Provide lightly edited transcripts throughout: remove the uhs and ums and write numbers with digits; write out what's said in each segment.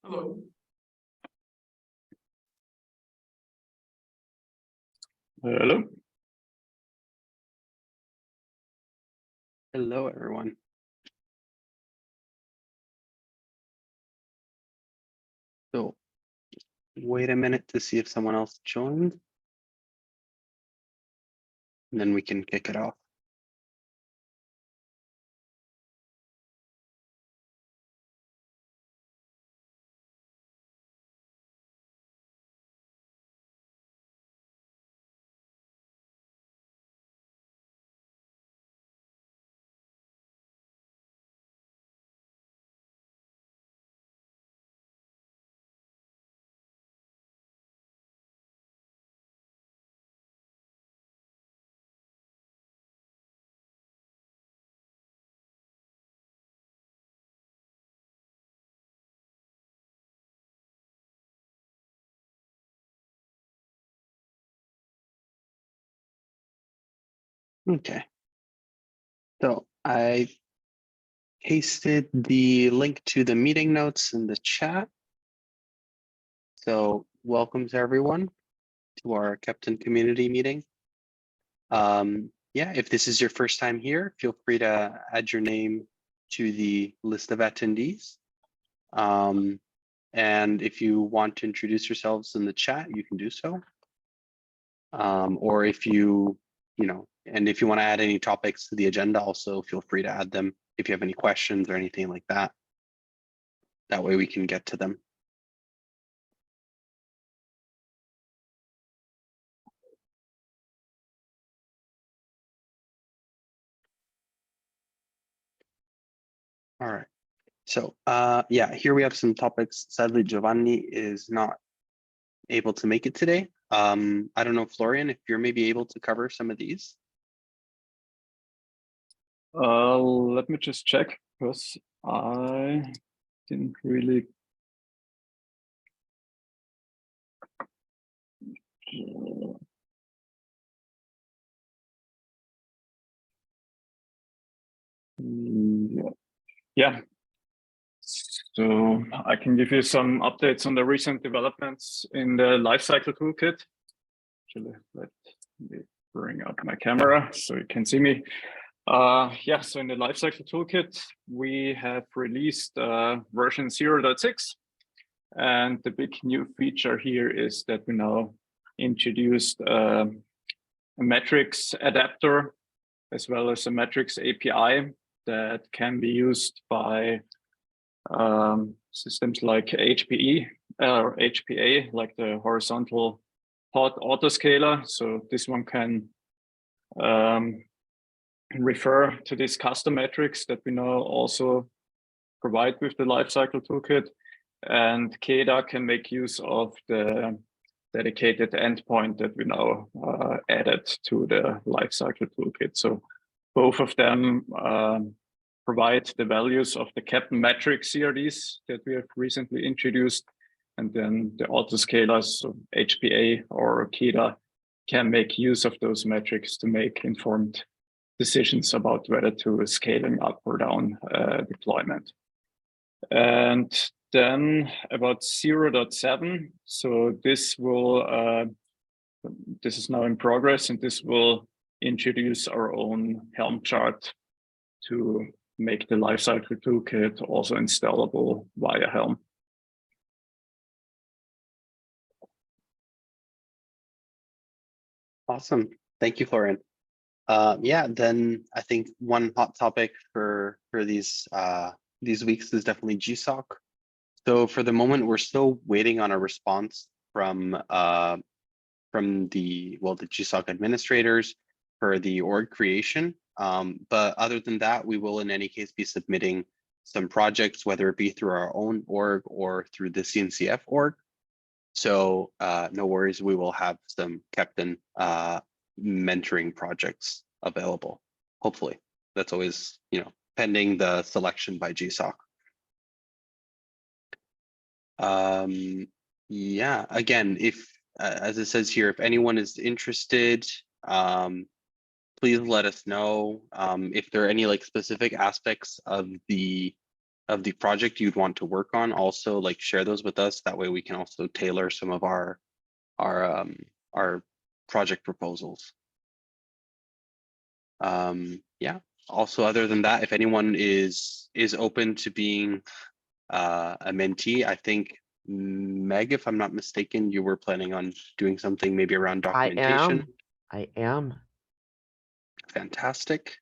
Hello. Hello. Hello, everyone. So wait a minute to see if someone else joined, and then we can kick it off. Okay. So I pasted the link to the meeting notes in the chat. So welcome to everyone to our Keptn community meeting. Yeah, if this is your first time here, feel free to add your name to the list of attendees. And if you want to introduce yourselves in the chat, you can do so. Or if you and if you want to add any topics to the agenda, also feel free to add them if you have any questions or anything like that. That way we can get to them. All right. So yeah, here we have some topics. Sadly, Giovanni is not able to make it today. I don't know, Florian, if you're maybe able to cover some of these. Let me just check because I didn't really. Yeah. So I can give you some updates on the recent developments in the lifecycle toolkit. Actually, let me bring up my camera so you can see me. Yeah, so in the lifecycle toolkit, we have released version 0.6. And the big new feature here is that we now introduced a metrics adapter as well as a metrics API that can be used by systems like HPE or HPA, like the horizontal pod autoscaler. So this one can refer to these custom metrics that we now also provide with the lifecycle toolkit. And KEDA can make use of the dedicated endpoint that we now added to the lifecycle toolkit. So both of them provide the values of the Keptn metric CRDs that we have recently introduced. And then the autoscalers, so HPA or KEDA, can make use of those metrics to make informed decisions about whether to scaling up or down deployment. And then about 0.7, so this is now in progress, and this will introduce our own Helm chart to make the lifecycle toolkit also installable via Helm. Awesome. Thank you, Florian. Yeah, then I think one hot topic for these weeks is definitely GSOC. So for the moment, we're still waiting on a response from the GSOC administrators for the org creation. But other than that, we will in any case be submitting some projects, whether it be through our own org or through the CNCF org. So no worries, we will have some Keptn mentoring projects available. Hopefully, that's always pending the selection by GSOC. Yeah, again, if as it says here, if anyone is interested, please let us know if there are any specific aspects of the the project you'd want to work on, also like share those with us. That way we can also tailor some of our project proposals. Yeah. Also, other than that, if anyone is open to being a mentee, I think Meg, if I'm not mistaken, you were planning on doing something maybe around documentation. I am. Fantastic.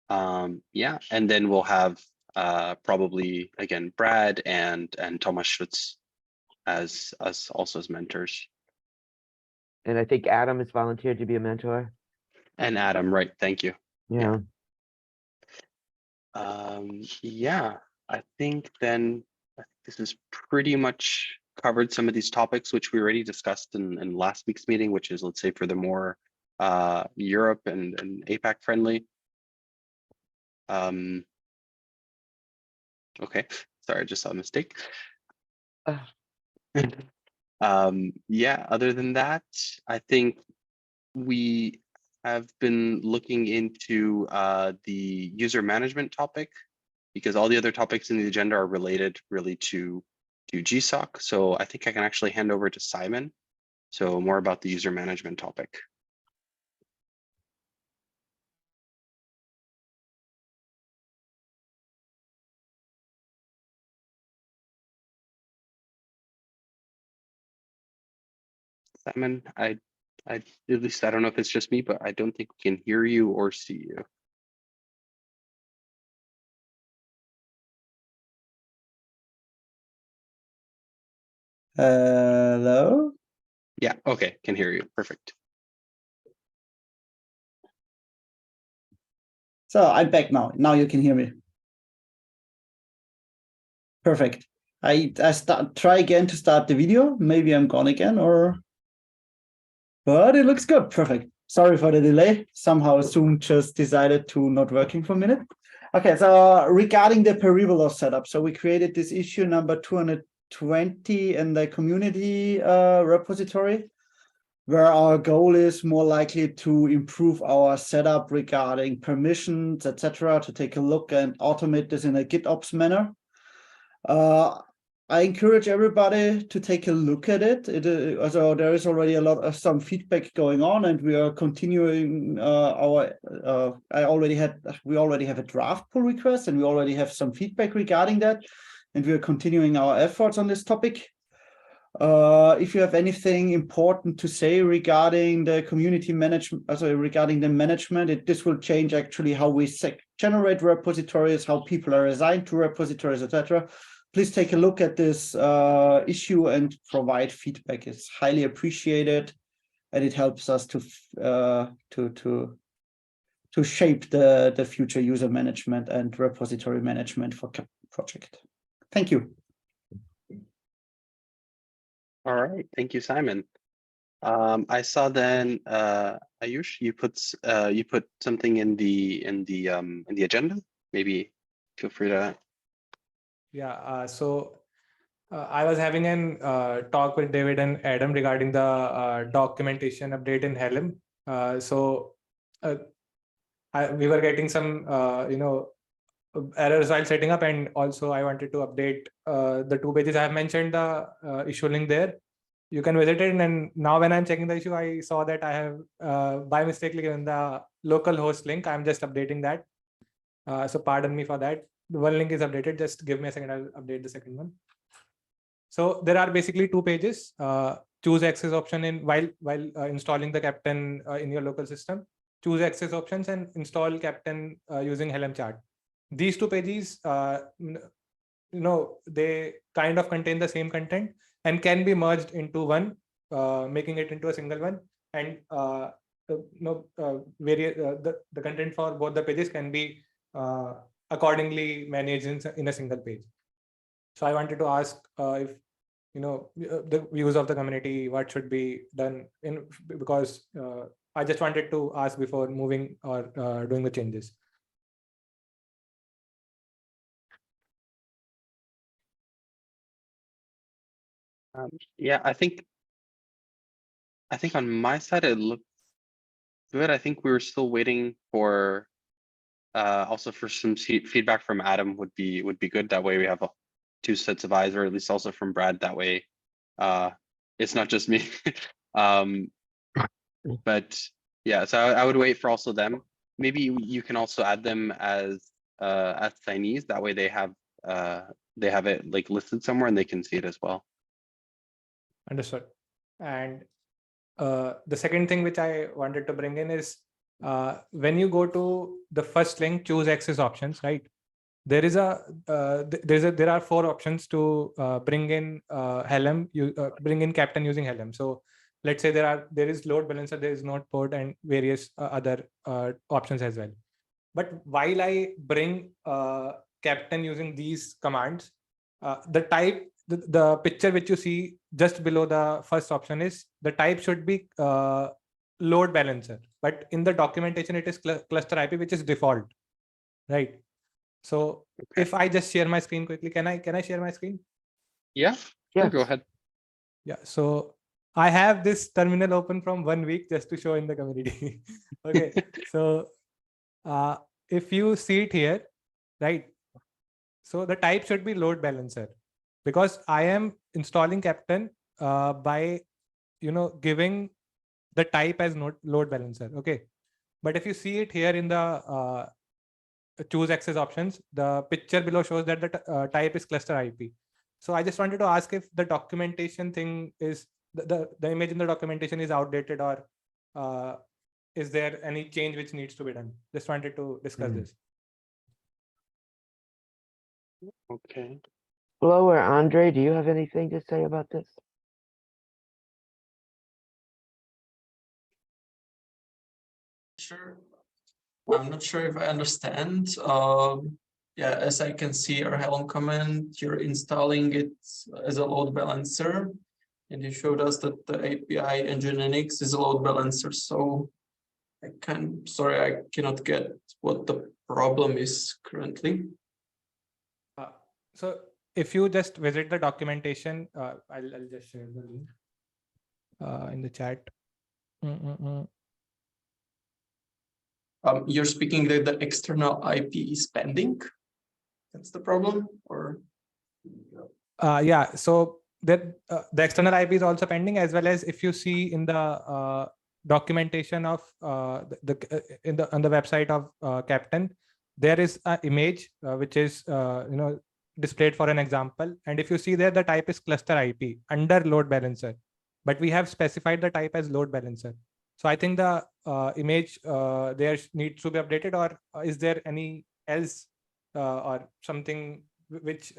Yeah, and then we'll have probably again Brad and Thomas Schutz as us also as mentors. And I think Adam has volunteered to be a mentor. And Adam, right? Thank you. Yeah. Yeah, I think then this is pretty much covered some of these topics which we already discussed in last week's meeting, which is, let's say, for the more Europe and APAC friendly. Okay, sorry, I just saw a mistake. Yeah, other than that, I think we have been looking into the user management topic, because all the other topics in the agenda are related really to GSOC. So I think I can actually hand over to Simon. So more about the user management topic. Simon, I at least I don't know if it's just me, but I don't think we can hear you or see you. Hello? Yeah, okay, can hear you. Perfect. So I'm back now. Now you can hear me. Perfect. I try again to start the video. Maybe I'm gone again, but it looks good. Perfect. Sorry for the delay. Somehow Zoom just decided to not working for a minute. Okay, so regarding the Perivolos setup, so we created this issue number 220 in the community repository, where our goal is more likely to improve our setup regarding permissions, etc., to take a look and automate this in a GitOps manner. I encourage everybody to take a look at it. So there is already a lot of some feedback going on, and we are continuing we already have a draft pull request, and we already have some feedback regarding that, and we are continuing our efforts on this topic. If you have anything important to say regarding the community management, regarding the management, this will change actually how we generate repositories, how people are assigned to repositories, etc. Please take a look at this issue and provide feedback. It's highly appreciated, and it helps us to shape the future user management and repository management for Keptn project. Thank you. All right, thank you, Simon. I saw then Ayush, you put something in the agenda. Maybe feel free to. Yeah, so I was having an talk with David and Adam regarding the documentation update in Helm. We were getting some errors while setting up, and also I wanted to update the 2 pages. I have mentioned the issue link there. You can visit it, and now when I'm checking the issue, I saw that I have by mistake given the local host link. I'm just updating that. So pardon me for that. The one link is updated. Just give me a second. I'll update the second one. So there are basically 2 pages. Choose access option in while installing the Keptn in your local system. Choose access options and install Keptn using Helm chart. These 2 pages, they kind of contain the same content and can be merged into one, making it into a single one. And the content for both the pages can be accordingly managed in a single page. So I wanted to ask if the views of the community, what should be done because I just wanted to ask before moving or doing the changes. Yeah, I think on my side it looked good. I think we were still waiting for also for some feedback from Adam would be good. That way we have two sets of eyes, or at least also from Brad. That way, it's not just me. But yeah, so I would wait for also them. Maybe you can also add them as signees. That way they have it like listed somewhere and they can see it as well. Understood. And the second thing which I wanted to bring in is when you go to the first link, choose access options, right? There is there are 4 options to bring in Helm. You bring in Keptn using Helm. So let's say there is load balancer, there is node port, and various other options as well. But while I bring Keptn using these commands, the type, the picture which you see just below the first option is the type should be load balancer. But in the documentation, it is cluster IP, which is default, right? So Okay. if I just share my screen quickly, can I share my screen? Yeah, sure, go ahead. Yeah, so I have this terminal open from 1 week just to show in the community. Okay, so if you see it here, right? So the type should be load balancer, because I am installing Keptn by giving the type as load balancer. Okay, but if you see it here in the choose access options, the picture below shows that the type is cluster IP. So I just wanted to ask if the documentation thing is the image in the documentation is outdated, or is there any change which needs to be done? Just wanted to discuss this. Okay. Flo or Andre, do you have anything to say about this? Sure. I'm not sure if I understand. Yeah, as I can see your Helm comment, you're installing it as a load balancer, and you showed us that the API Nginx is a load balancer. So I cannot get what the problem is currently. So if you just visit the documentation, I'll just share the link in the chat. You're speaking that the external IP is pending. That's the problem, or? Yeah, so that the external IP is also pending, as well as if you see in the documentation of on the website of Keptn, there is an image which is displayed for an example, and if you see there, the type is cluster IP under load balancer, but we have specified the type as load balancer. So I think the image there needs to be updated, or is there any else or something which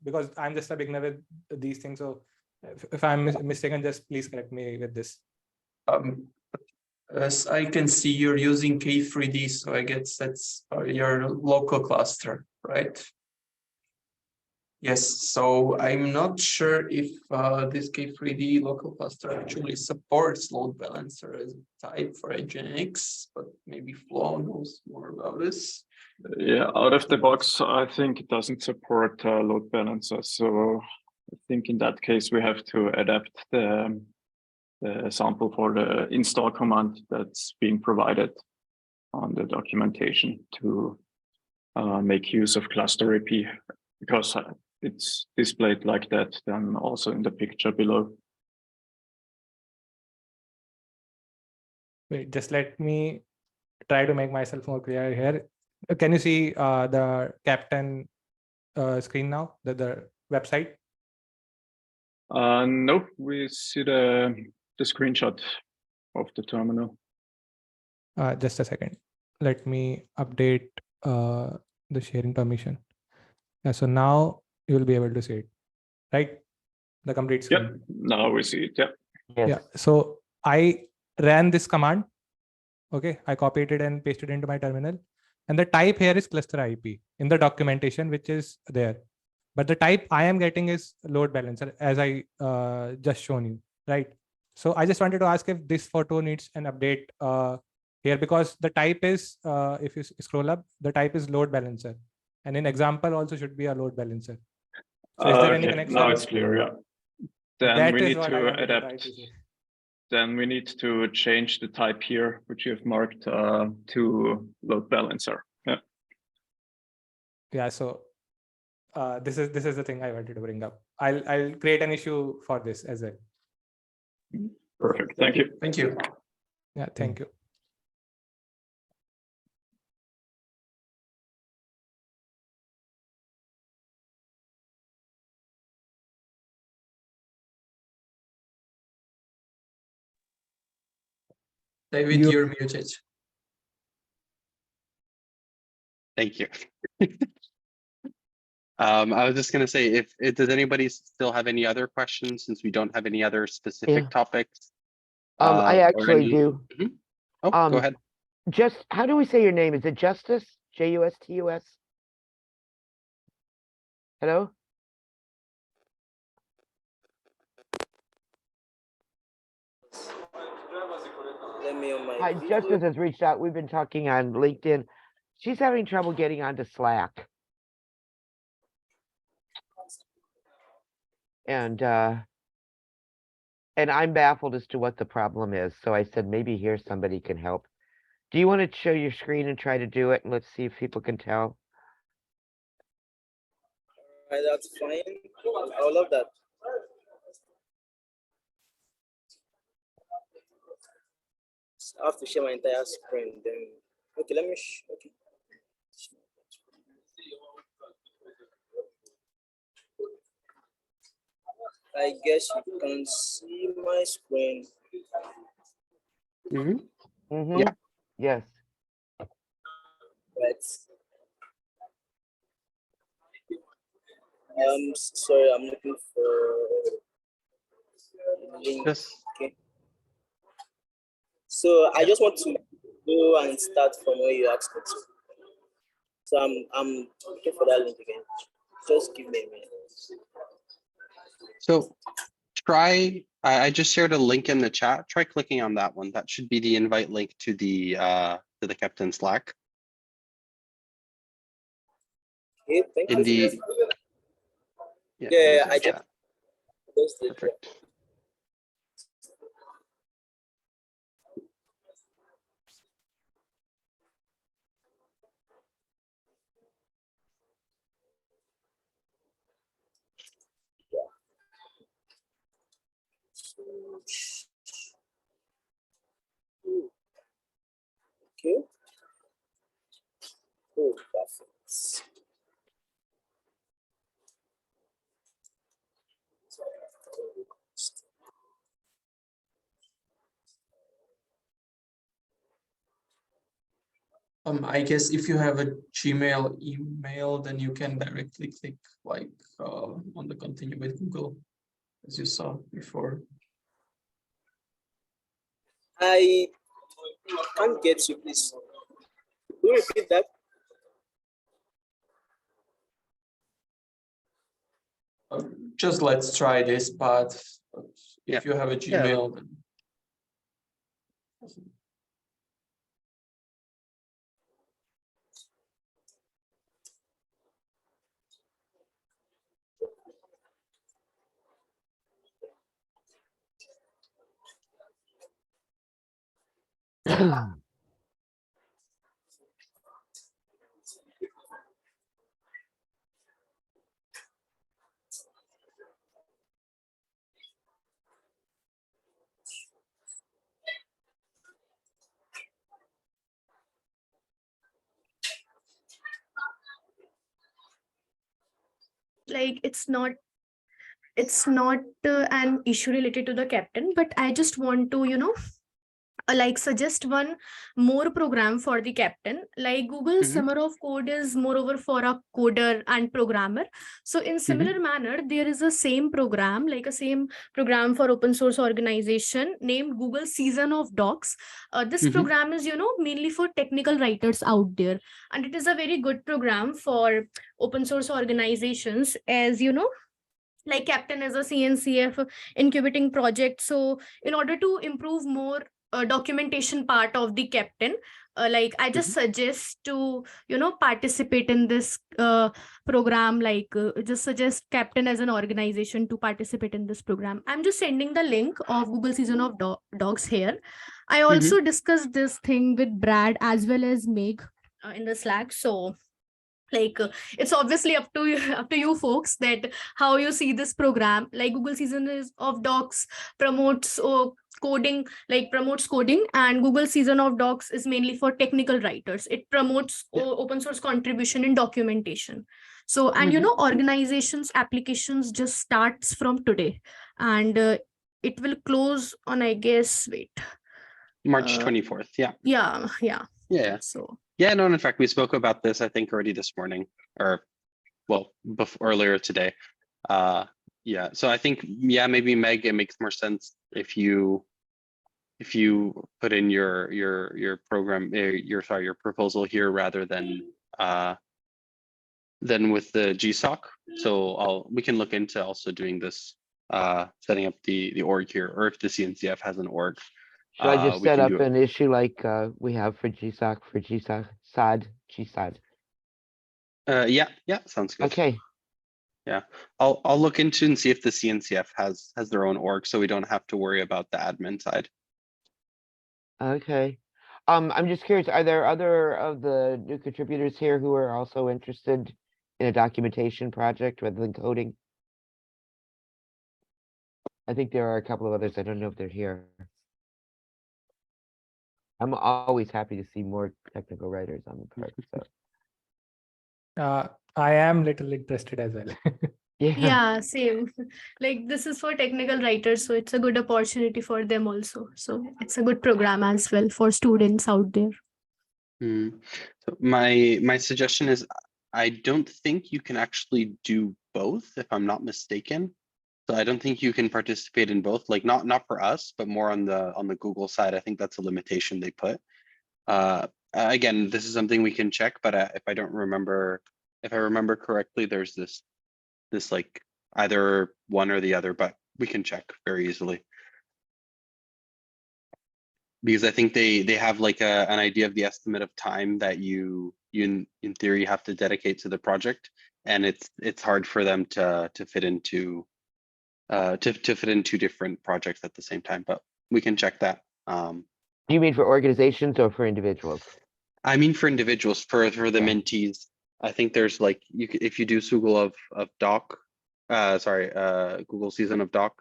because I'm just a beginner with these things, so if I'm mistaken, just please correct me with this. As I can see, you're using K3D, so I guess that's your local cluster, right? Yes, so I'm not sure if this K3D local cluster actually supports load balancer as a type for Nginx, but maybe Flo knows more about this. Yeah, out of the box, I think it doesn't support load balancer. So I think in that case, we have to adapt the sample for the install command that's being provided on the documentation to make use of cluster IP, because it's displayed like that then also in the picture below. Wait, just let me try to make myself more clear here. Can you see the Keptn screen now, the website? No, we see the screenshot of the terminal. Just a second. Let me update the sharing permission. So now you will be able to see it, right? The complete screen. Yep, now we see it. Yep. Yes. Yeah. So I ran this command. Okay, I copied it and pasted it into my terminal. And the type here is cluster IP in the documentation, which is there. But the type I am getting is load balancer, as I just shown you, right? So I just wanted to ask if this photo needs an update here, because the type is, if you scroll up, the type is load balancer. And in example also should be a load balancer. So is there any Okay, connection? now it's clear, yeah. Then That we is need what I to wanted to try adapt. to say. Then we need to change the type here, which you have marked to load balancer. Yeah. yeah, so this is the thing I wanted to bring up. I'll create an issue for this as well. Perfect. Thank you. Thank you. Yeah, thank you. David, You- you're muted. Thank you. I was just gonna say, if does anybody still have any other questions, since we don't have any other specific Yeah. topics? I or actually any- do. Oh, go Um, ahead. Just, how do we say your name? Is it Justice? Justus? Hello? Let me on my Hi, video. Justice has reached out. We've been talking on LinkedIn. She's having trouble getting onto Slack. And I'm baffled as to what the problem is. So I said, maybe here somebody can help. Do you want to show your screen and try to do it? And let's see if people can tell. Right, that's fine. I love that. I have to share my entire screen. Then okay, let me. Okay. I guess you can see my screen. Mm-hmm. Yeah. Yes. Right. Sorry, I'm looking for link. Just Okay. So I just want to go and start from where you asked me to. So I'm looking for that link again. Just give me a minute. so try. I just shared a link in the chat. Try clicking on that one. That should be the invite link to the Keptn Slack. Okay, thank In you. the Yeah, I just just that. did. Perfect. Okay. Oh, perfect. I guess if you have a Gmail email, then you can directly click like on the continue with Google, as you saw before. I can't get you, please. Could you repeat that? Just let's try this, but Yeah. if you have a Gmail, then like it's not an issue related to the Keptn, but I just want to like suggest one more program for the Keptn. Like Google Summer of Code is moreover for a coder and programmer. So in similar manner, there is a same program, like a same program for open source organization named Google Season of Docs. This program is mainly for technical writers out there, and it is a very good program for open source organizations, as like Keptn is a CNCF incubating project. So in order to improve more documentation part of the Keptn, like I just suggest to participate in this program. Like just suggest Keptn as an organization to participate in this program. I'm just sending the link of Google Season of Docs here. I also discussed this thing with Brad as well as Meg in the Slack. So Like it's obviously up to you, up to you folks, that how you see this program. Like Google season of docs promotes coding, like promotes coding, and Google season of docs is mainly for technical writers. It promotes open source contribution in documentation. So, and organizations applications just starts from today, and it will close on, I guess, wait, March 24th. Yeah. yeah. So Yeah, no, in fact, we spoke about this, I think, already this morning, or well, earlier today. Yeah, so I think, yeah, maybe Meg, it makes more sense if you put in your program, your proposal here rather than with the GSOC. So we can look into also doing this, setting up the org here, or if the CNCF has an org. Should I just we set can up do it. an issue like we have for GSOC, GSOC? Yeah, sounds good. Okay, Yeah, I'll look into and see if the CNCF has their own org, so we don't have to worry about the admin side. okay. I'm just curious, are there other of the new contributors here who are also interested in a documentation project rather than coding? I think there are a couple of others. I don't know if they're here. I'm always happy to see more technical writers on the part, so. I am little interested as well. yeah, same. Like this is for technical writers, so it's a good opportunity for them also. So it's a good program as well for students out there. So my suggestion is, I don't think you can actually do both, if I'm not mistaken. So I don't think you can participate in both, like not for us, but more on the Google side. I think that's a limitation they put. Again, this is something we can check, but if I remember correctly, there's this like either one or the other, but we can check very easily. Because I think they have like an idea of the estimate of time that you in theory have to dedicate to the project, and it's hard for them to fit into to fit in two different projects at the same time, but we can check that. Do you mean for organizations or for individuals? I mean for individuals, for the Yeah. mentees. I think there's like if you do Google of Doc, Google season of Doc,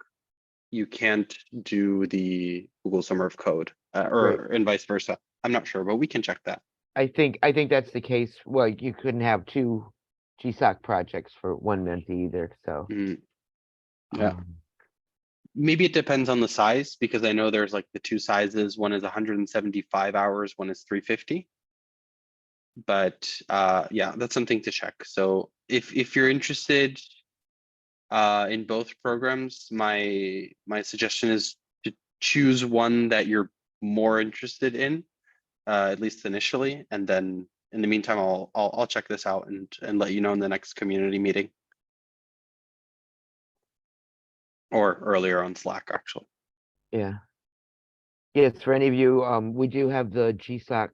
you can't do the Google Summer of Code, and vice versa. I'm not sure, but we can check that. I think that's the case. Well, you couldn't have two GSOC projects for one mentee either, so. Yeah. Maybe it depends on the size, because I know there's like the two sizes. One is 175 hours, one is 350. But yeah, that's something to check. So if you're interested in both programs, my suggestion is to choose one that you're more interested in, at least initially, and then in the meantime, I'll check this out and let you know in the next community meeting, or earlier on Slack, actually. Yeah. Yes, for any of you, we do have the GSOC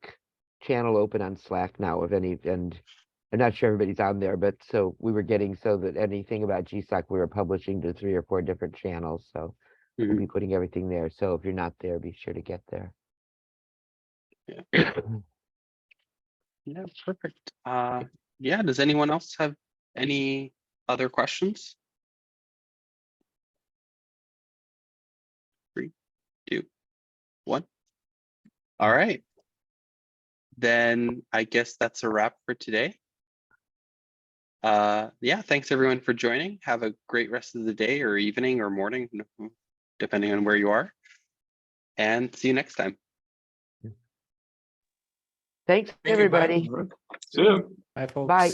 channel open on Slack now, and I'm not sure everybody's on there, but so we were getting so that anything about GSOC, we were publishing to 3 or 4 different channels, so we'll be putting everything there. So if you're not there, be sure to get there. Yeah. Yeah, perfect. Yeah, does anyone else have any other questions? 3, 2, 1. All right. Then I guess that's a wrap for today. Yeah, thanks everyone for joining. Have a great rest of the day or evening or morning, depending on where you are. And see you next time. Thanks, Thank you, bye. everybody. See you. Bye, folks. Bye.